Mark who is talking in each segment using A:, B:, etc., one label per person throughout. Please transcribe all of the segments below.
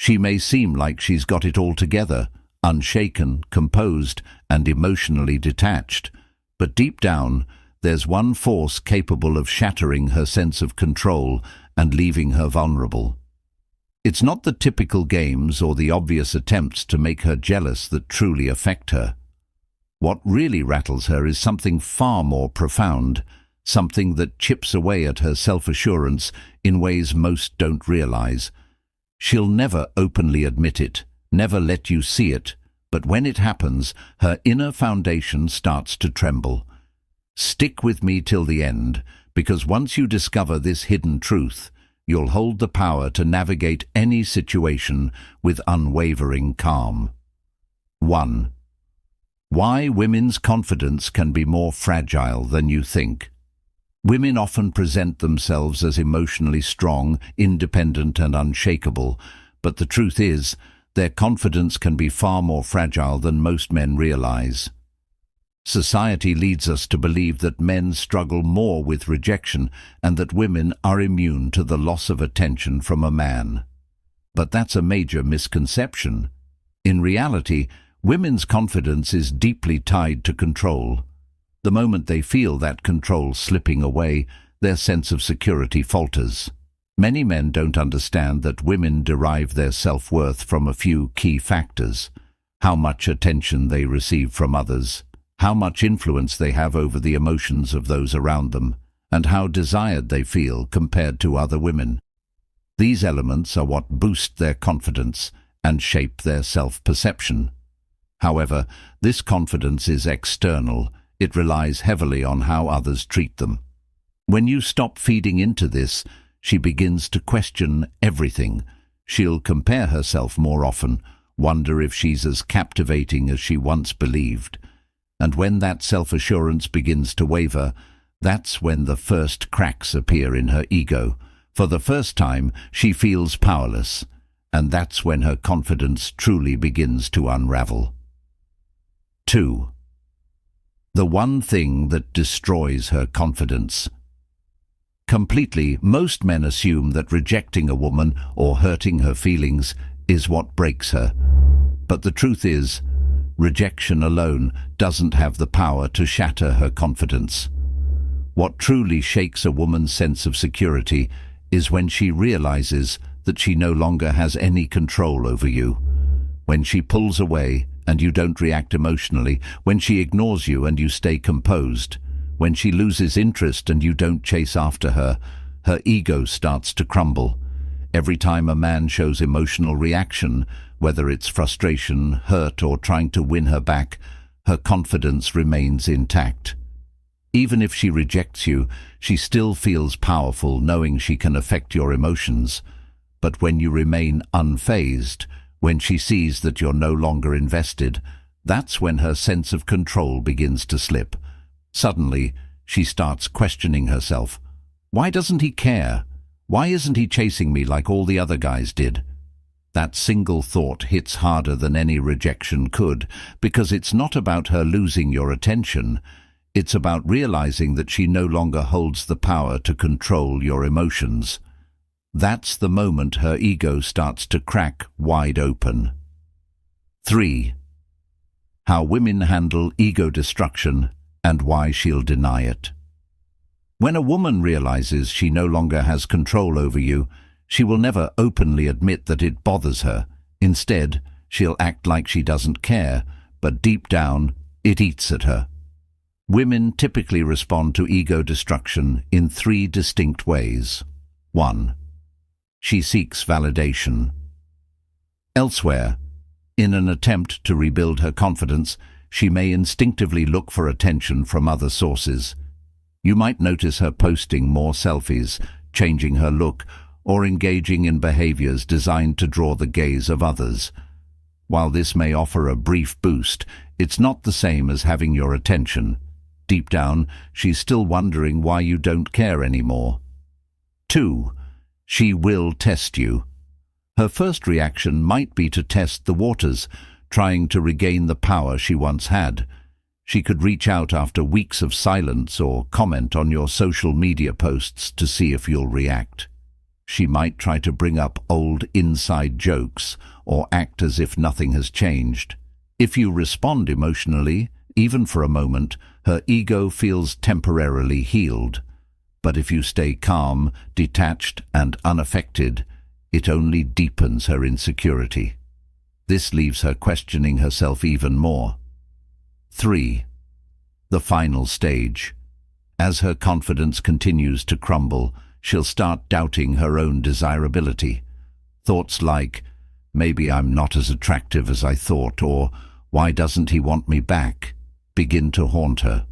A: She may seem like she's got it all together, unshaken, composed, and emotionally detached, but deep down, there's one force capable of shattering her sense of control and leaving her vulnerable. It's not the typical games or the obvious attempts to make her jealous that truly affect her. What really rattles her is something far more profound, something that chips away at her self-assurance in ways most don't realize. She'll never openly admit it, never let you see it, but when it happens, her inner foundation starts to tremble. Stick with me till the end, because once you discover this hidden truth, you'll hold the power to navigate any situation with unwavering calm. 1. Why women's confidence can be more fragile than you think. Women often present themselves as emotionally strong, independent, and unshakable, but the truth is, their confidence can be far more fragile than most men realize. Society leads us to believe that men struggle more with rejection and that women are immune to the loss of attention from a man. But that's a major misconception. In reality, women's confidence is deeply tied to control. The moment they feel that control slipping away, their sense of security falters. Many men don't understand that women derive their self-worth from a few key factors: how much attention they receive from others, how much influence they have over the emotions of those around them, and how desired they feel compared to other women. These elements are what boost their confidence and shape their self-perception. However, this confidence is external. It relies heavily on how others treat them. When you stop feeding into this, she begins to question everything. She'll compare herself more often, wonder if she's as captivating as she once believed. And when that self-assurance begins to waver, that's when the first cracks appear in her ego. For the first time, she feels powerless, and that's when her confidence truly begins to unravel. 2. The one thing that destroys her confidence. Completely, most men assume that rejecting a woman or hurting her feelings is what breaks her. But the truth is, rejection alone doesn't have the power to shatter her confidence. What truly shakes a woman's sense of security is when she realizes that she no longer has any control over you. When she pulls away and you don't react emotionally, when she ignores you and you stay composed, when she loses interest and you don't chase after her, her ego starts to crumble. Every time a man shows emotional reaction, whether it's frustration, hurt, or trying to win her back, her confidence remains intact. Even if she rejects you, she still feels powerful, knowing she can affect your emotions. But when you remain unfazed, when she sees that you're no longer invested, that's when her sense of control begins to slip. Suddenly, she starts questioning herself. Why doesn't he care? Why isn't he chasing me like all the other guys did? That single thought hits harder than any rejection could, because it's not about her losing your attention. It's about realizing that she no longer holds the power to control your emotions. That's the moment her ego starts to crack wide open. 3. How women handle ego destruction and why she'll deny it. When a woman realizes she no longer has control over you, she will never openly admit that it bothers her. Instead, she'll act like she doesn't care, but deep down, it eats at her. Women typically respond to ego destruction in 3 distinct ways. 1. She seeks validation. Elsewhere, in an attempt to rebuild her confidence, she may instinctively look for attention from other sources. You might notice her posting more selfies, changing her look, or engaging in behaviors designed to draw the gaze of others. While this may offer a brief boost, it's not the same as having your attention. Deep down, she's still wondering why you don't care anymore. 2. She will test you. Her first reaction might be to test the waters, trying to regain the power she once had. She could reach out after weeks of silence or comment on your social media posts to see if you'll react. She might try to bring up old inside jokes or act as if nothing has changed. If you respond emotionally, even for a moment, her ego feels temporarily healed. But if you stay calm, detached, and unaffected, it only deepens her insecurity. This leaves her questioning herself even more. 3. The final stage. As her confidence continues to crumble, she'll start doubting her own desirability. Thoughts like, maybe I'm not as attractive as I thought, or why doesn't he want me back, begin to haunt her.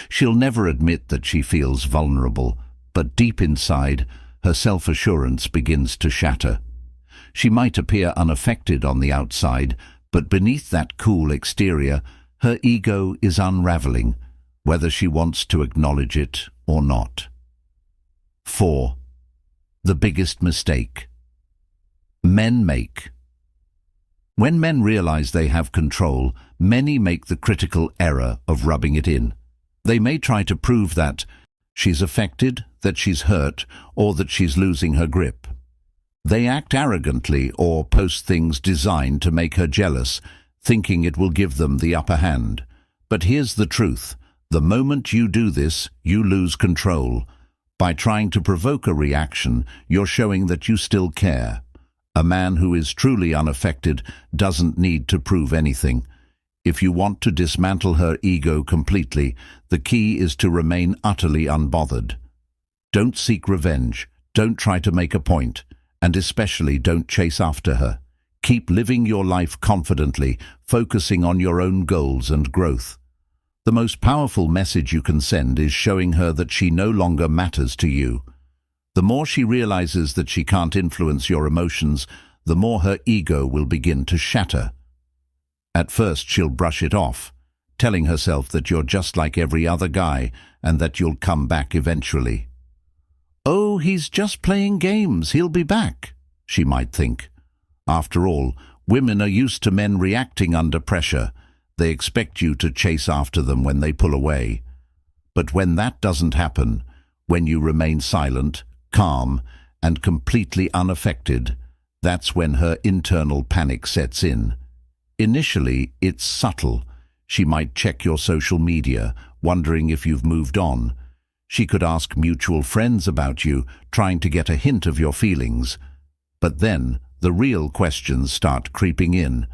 A: She'll never admit that she feels vulnerable, but deep inside, her self-assurance begins to shatter. She might appear unaffected on the outside, but beneath that cool exterior, her ego is unraveling, whether she wants to acknowledge it or not. 4. The biggest mistake men make. When men realize they have control, many make the critical error of rubbing it in. They may try to prove that she's affected, that she's hurt, or that she's losing her grip. They act arrogantly or post things designed to make her jealous, thinking it will give them the upper hand. But here's the truth. The moment you do this, you lose control. By trying to provoke a reaction, you're showing that you still care. A man who is truly unaffected doesn't need to prove anything. If you want to dismantle her ego completely, the key is to remain utterly unbothered. Don't seek revenge, don't try to make a point, and especially don't chase after her. Keep living your life confidently, focusing on your own goals and growth. The most powerful message you can send is showing her that she no longer matters to you. The more she realizes that she can't influence your emotions, the more her ego will begin to shatter. At first she'll brush it off, telling herself that you're just like every other guy and that you'll come back eventually. "Oh, he's just playing games, he'll be back," she might think. After all, women are used to men reacting under pressure. They expect you to chase after them when they pull away. But when that doesn't happen, when you remain silent, calm, and completely unaffected, that's when her internal panic sets in. Initially, it's subtle. She might check your social media, wondering if you've moved on. She could ask mutual friends about you, trying to get a hint of your feelings. But then, the real questions start creeping in.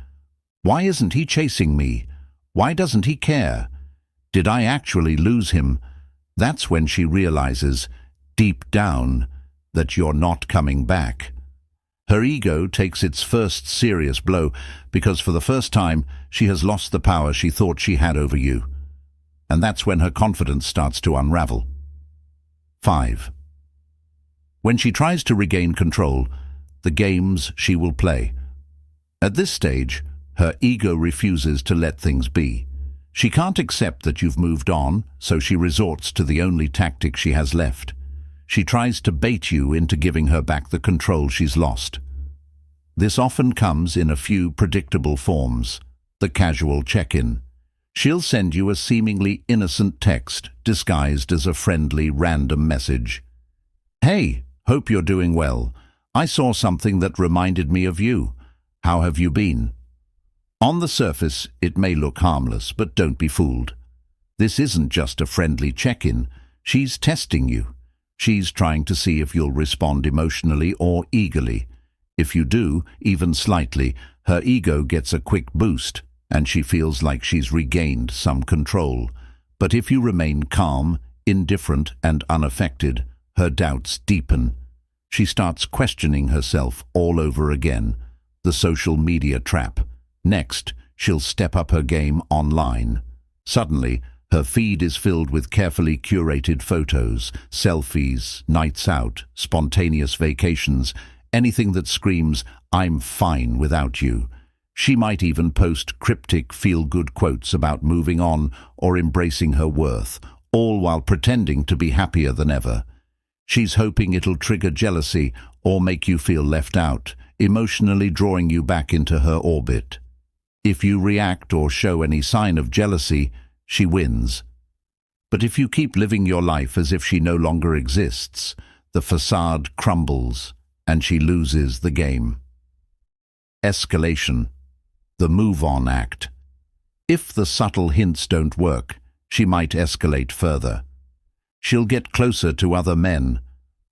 A: Why isn't he chasing me? Why doesn't he care? Did I actually lose him? That's when she realizes, deep down, that you're not coming back. Her ego takes its first serious blow because for the first time she has lost the power she thought she had over you. And that's when her confidence starts to unravel. 5. When she tries to regain control, the games she will play. At this stage, her ego refuses to let things be. She can't accept that you've moved on, so she resorts to the only tactic she has left. She tries to bait you into giving her back the control she's lost. This often comes in a few predictable forms. The casual check-in. She'll send you a seemingly innocent text disguised as a friendly random message. "Hey, hope you're doing well. I saw something that reminded me of you. How have you been?" On the surface, it may look harmless, but don't be fooled. This isn't just a friendly check-in. She's testing you. She's trying to see if you'll respond emotionally or eagerly. If you do, even slightly, her ego gets a quick boost, and she feels like she's regained some control. But if you remain calm, indifferent, and unaffected, her doubts deepen. She starts questioning herself all over again. The social media trap. Next, she'll step up her game online. Suddenly, her feed is filled with carefully curated photos, selfies, nights out, spontaneous vacations, anything that screams, "I'm fine without you." She might even post cryptic feel-good quotes about moving on or embracing her worth, all while pretending to be happier than ever. She's hoping it'll trigger jealousy or make you feel left out, emotionally drawing you back into her orbit. If you react or show any sign of jealousy, she wins. But if you keep living your life as if she no longer exists, the facade crumbles, and she loses the game. Escalation, the move-on act. If the subtle hints don't work, she might escalate further. She'll get closer to other men,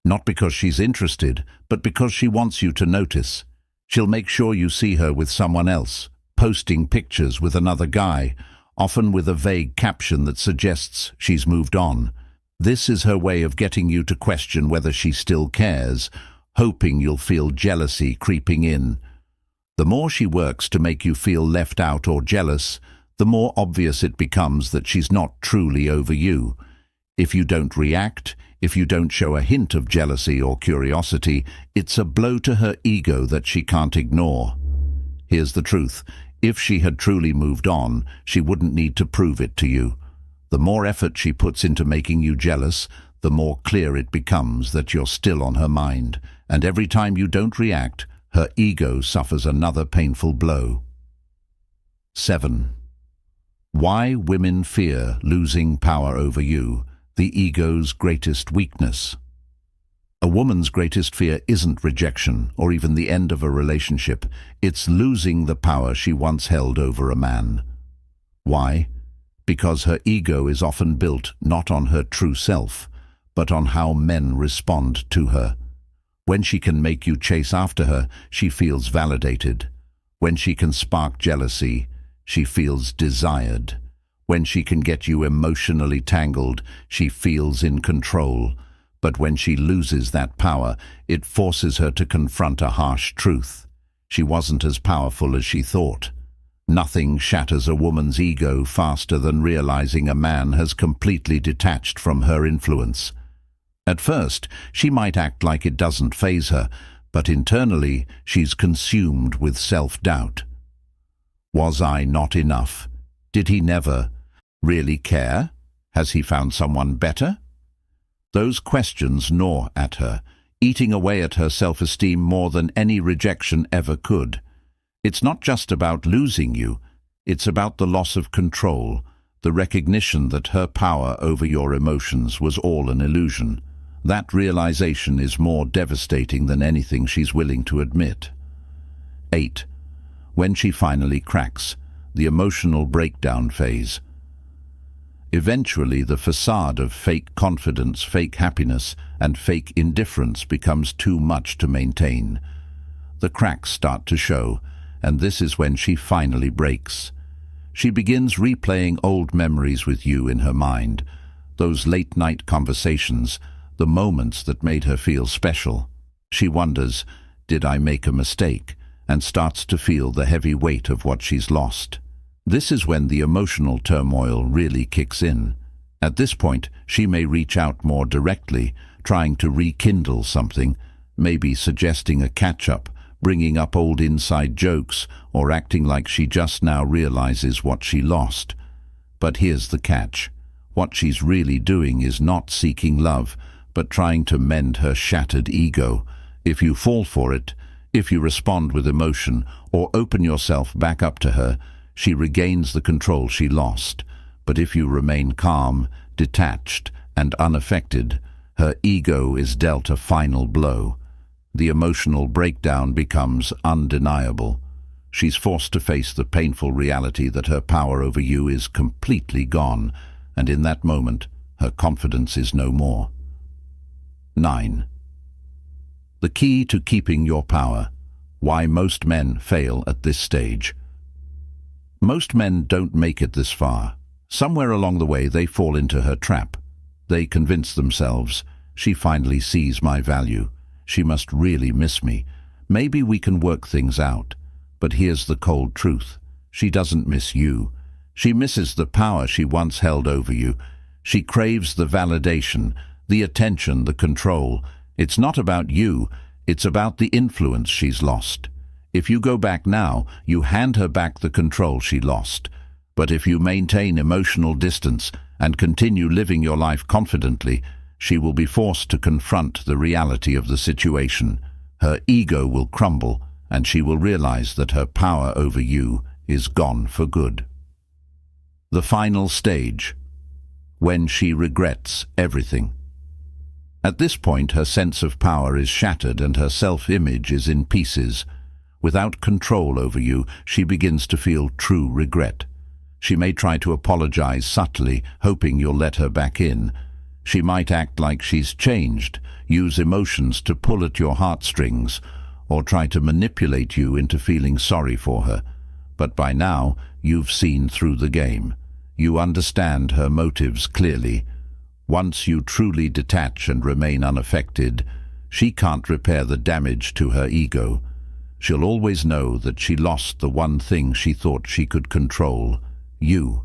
A: not because she's interested, but because she wants you to notice. She'll make sure you see her with someone else, posting pictures with another guy, often with a vague caption that suggests she's moved on. This is her way of getting you to question whether she still cares, hoping you'll feel jealousy creeping in. The more she works to make you feel left out or jealous, the more obvious it becomes that she's not truly over you. If you don't react, if you don't show a hint of jealousy or curiosity, it's a blow to her ego that she can't ignore. Here's the truth. If she had truly moved on, she wouldn't need to prove it to you. The more effort she puts into making you jealous, the more clear it becomes that you're still on her mind, and every time you don't react, her ego suffers another painful blow. 7. Why women fear losing power over you, the ego's greatest weakness. A woman's greatest fear isn't rejection or even the end of a relationship. It's losing the power she once held over a man. Why? Because her ego is often built not on her true self, but on how men respond to her. When she can make you chase after her, she feels validated. When she can spark jealousy, she feels desired. When she can get you emotionally tangled, she feels in control. But when she loses that power, it forces her to confront a harsh truth. She wasn't as powerful as she thought. Nothing shatters a woman's ego faster than realizing a man has completely detached from her influence. At first, she might act like it doesn't faze her, but internally she's consumed with self-doubt. Was I not enough? Did he never really care? Has he found someone better? Those questions gnaw at her, eating away at her self-esteem more than any rejection ever could. It's not just about losing you, it's about the loss of control, the recognition that her power over your emotions was all an illusion. That realization is more devastating than anything she's willing to admit. 8. When she finally cracks, the emotional breakdown phase. Eventually, the facade of fake confidence, fake happiness, and fake indifference becomes too much to maintain. The cracks start to show, and this is when she finally breaks. She begins replaying old memories with you in her mind, those late-night conversations, the moments that made her feel special. She wonders, did I make a mistake? And starts to feel the heavy weight of what she's lost. This is when the emotional turmoil really kicks in. At this point, she may reach out more directly, trying to rekindle something, maybe suggesting a catch-up, bringing up old inside jokes, or acting like she just now realizes what she lost. But here's the catch. What she's really doing is not seeking love, but trying to mend her shattered ego. If you fall for it, if you respond with emotion, or open yourself back up to her, she regains the control she lost. But if you remain calm, detached, and unaffected, her ego is dealt a final blow. The emotional breakdown becomes undeniable. She's forced to face the painful reality that her power over you is completely gone, and in that moment, her confidence is no more. 9. The key to keeping your power. Why most men fail at this stage. Most men don't make it this far. Somewhere along the way they fall into her trap. They convince themselves, she finally sees my value. She must really miss me. Maybe we can work things out. But here's the cold truth. She doesn't miss you. She misses the power she once held over you. She craves the validation, the attention, the control. It's not about you. It's about the influence she's lost. If you go back now, you hand her back the control she lost. But if you maintain emotional distance and continue living your life confidently, she will be forced to confront the reality of the situation. Her ego will crumble, and she will realize that her power over you is gone for good. The final stage. When she regrets everything. At this point, her sense of power is shattered and her self-image is in pieces. Without control over you, she begins to feel true regret. She may try to apologize subtly, hoping you'll let her back in. She might act like she's changed, use emotions to pull at your heartstrings, or try to manipulate you into feeling sorry for her. But by now, you've seen through the game. You understand her motives clearly. Once you truly detach and remain unaffected, she can't repair the damage to her ego. She'll always know that she lost the one thing she thought she could control, you.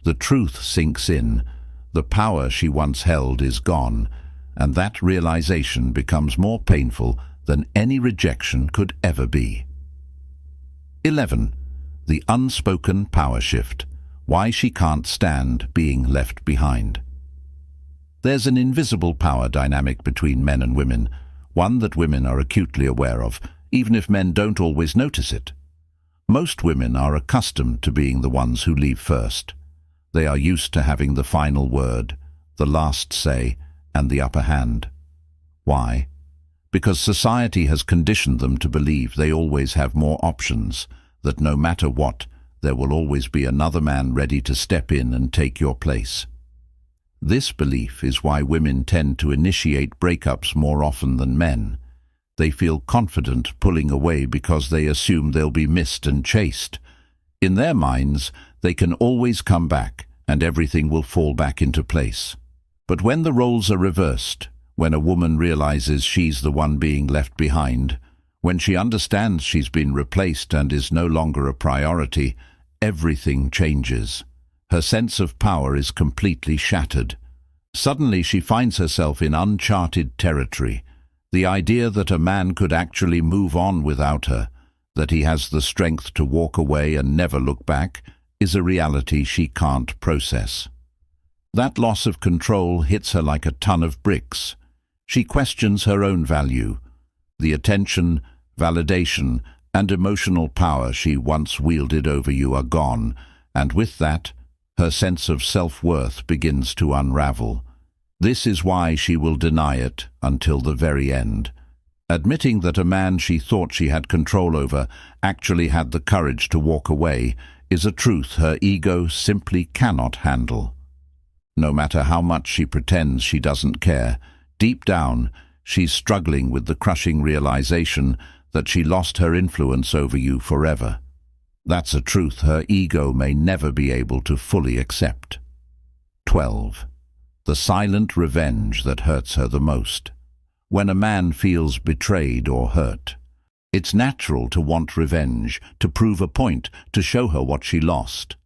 A: The truth sinks in. The power she once held is gone, and that realization becomes more painful than any rejection could ever be. 11. The unspoken power shift. Why she can't stand being left behind. There's an invisible power dynamic between men and women, one that women are acutely aware of, even if men don't always notice it. Most women are accustomed to being the ones who leave first. They are used to having the final word, the last say, and the upper hand. Why? Because society has conditioned them to believe they always have more options, that no matter what, there will always be another man ready to step in and take your place. This belief is why women tend to initiate breakups more often than men. They feel confident pulling away because they assume they'll be missed and chased. In their minds, they can always come back and everything will fall back into place. But when the roles are reversed, when a woman realizes she's the one being left behind, when she understands she's been replaced and is no longer a priority, everything changes. Her sense of power is completely shattered. Suddenly she finds herself in uncharted territory. The idea that a man could actually move on without her, that he has the strength to walk away and never look back, is a reality she can't process. That loss of control hits her like a ton of bricks. She questions her own value. The attention, validation, and emotional power she once wielded over you are gone, and with that, her sense of self-worth begins to unravel. This is why she will deny it until the very end. Admitting that a man she thought she had control over actually had the courage to walk away is a truth her ego simply cannot handle. No matter how much she pretends she doesn't care, deep down, she's struggling with the crushing realization that she lost her influence over you forever. That's a truth her ego may never be able to fully accept. 12. The silent revenge that hurts her the most. When a man feels betrayed or hurt, it's natural to want revenge, to prove a point, to show her what she lost.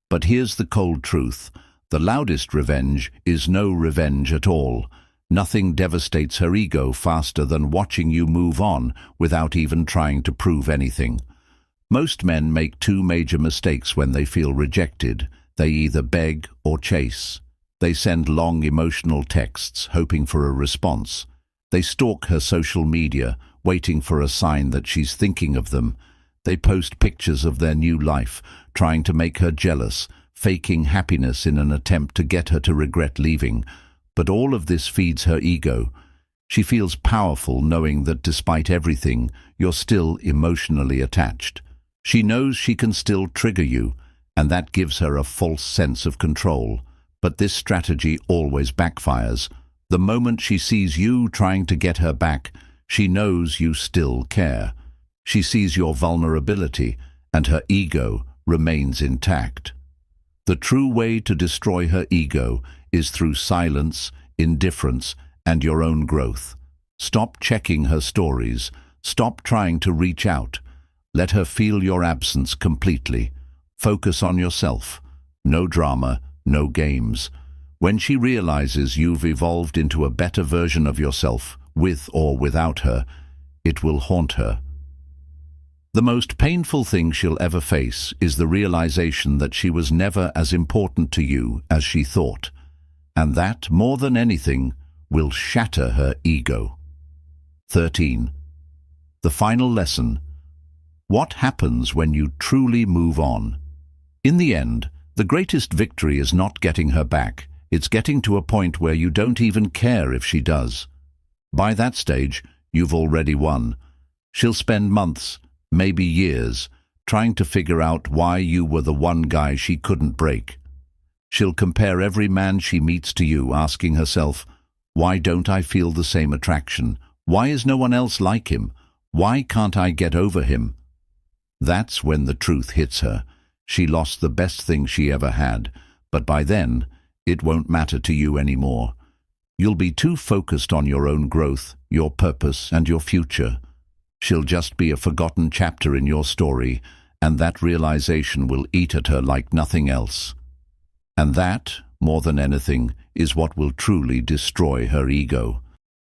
A: But here's the cold truth. The loudest revenge is no revenge at all. Nothing devastates her ego faster than watching you move on without even trying to prove anything. Most men make two major mistakes when they feel rejected. They either beg or chase. They send long emotional texts, hoping for a response. They stalk her social media, waiting for a sign that she's thinking of them. They post pictures of their new life, trying to make her jealous, faking happiness in an attempt to get her to regret leaving. But all of this feeds her ego. She feels powerful knowing that despite everything, you're still emotionally attached. She knows she can still trigger you, and that gives her a false sense of control. But this strategy always backfires. The moment she sees you trying to get her back, she knows you still care. She sees your vulnerability, and her ego remains intact. The true way to destroy her ego is through silence, indifference, and your own growth. Stop checking her stories. Stop trying to reach out. Let her feel your absence completely. Focus on yourself. No drama, no games. When she realizes you've evolved into a better version of yourself, with or without her, it will haunt her. The most painful thing she'll ever face is the realization that she was never as important to you as she thought, and that, more than anything, will shatter her ego. 13. The final lesson. What happens when you truly move on? In the end, the greatest victory is not getting her back, It's getting to a point where you don't even care if she does. By that stage, you've already won. She'll spend months, maybe years, trying to figure out why you were the one guy she couldn't break. She'll compare every man she meets to you, asking herself, why don't I feel the same attraction? Why is no one else like him? Why can't I get over him? That's when the truth hits her. She lost the best thing she ever had, but by then, it won't matter to you anymore. You'll be too focused on your own growth, your purpose, and your future. She'll just be a forgotten chapter in your story, and that realization will eat at her like nothing else. And that, more than anything, is what will truly destroy her ego.